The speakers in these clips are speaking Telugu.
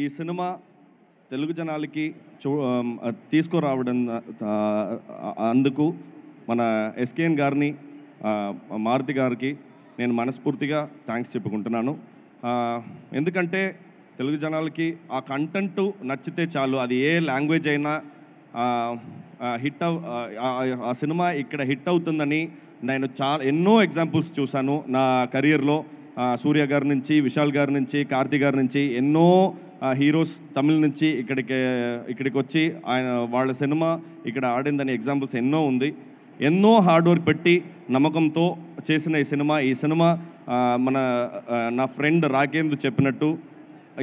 ఈ సినిమా తెలుగు జనాలకి తీసుకురావడం అందుకు మన ఎస్కేఎన్ గారిని మారుతి గారికి నేను మనస్ఫూర్తిగా థ్యాంక్స్ చెప్పుకుంటున్నాను. ఎందుకంటే తెలుగు జనాలకి ఆ కంటెంట్ నచ్చితే చాలు, అది ఏ లాంగ్వేజ్ అయినా హిట్ ఆ సినిమా ఇక్కడ హిట్ అవుతుందని నేను ఎన్నో ఎగ్జాంపుల్స్ చూశాను నా కెరియర్లో. సూర్య గారి నుంచి, విశాల్ గారి నుంచి, కార్తీ గారి నుంచి ఎన్నో హీరోస్ తమిళ నుంచి ఇక్కడికి వచ్చి వాళ్ళ సినిమా ఇక్కడ ఆడిందని ఎగ్జాంపుల్స్ ఎన్నో ఉంది. ఎన్నో హార్డ్ వర్క్ పెట్టి నమ్మకంతో చేసిన ఈ సినిమా నా ఫ్రెండ్ రాకేందు చెప్పినట్టు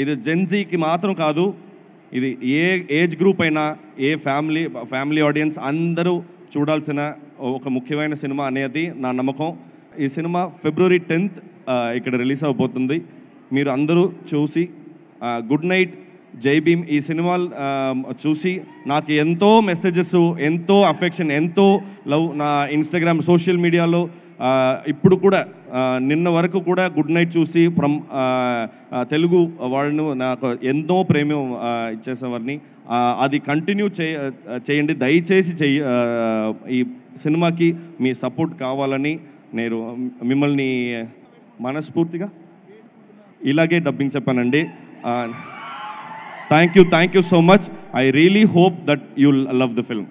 ఇది జెన్జీకి మాత్రం కాదు, ఇది ఏ ఏజ్ గ్రూప్ అయినా, ఏ ఫ్యామిలీ ఆడియన్స్ అందరూ చూడాల్సిన ఒక ముఖ్యమైన సినిమా అనేది నా నమ్మకం. ఈ సినిమా February 10th ఇక్కడ రిలీజ్ అవబోతుంది. మీరు అందరూ చూసి గుడ్ నైట్, జై భీమ్ ఈ సినిమాలు చూసి నాకు ఎంతో మెసేజెస్, ఎంతో అఫెక్షన్, ఎంతో లవ్ నా ఇన్స్టాగ్రామ్ సోషల్ మీడియాలో ఇప్పుడు కూడా నిన్న వరకు కూడా గుడ్ నైట్ చూసి తెలుగు వాళ్ళను నాకు ఎంతో ప్రేమ ఇచ్చేసేవారిని. అది కంటిన్యూ చేయండి దయచేసి. ఈ సినిమాకి మీ సపోర్ట్ కావాలని నేను మిమ్మల్ని మనస్ఫూర్తిగా ఇలాగే డబ్బింగ్ చెప్పానండి. Thank you so much. I really hope that you'll love the film.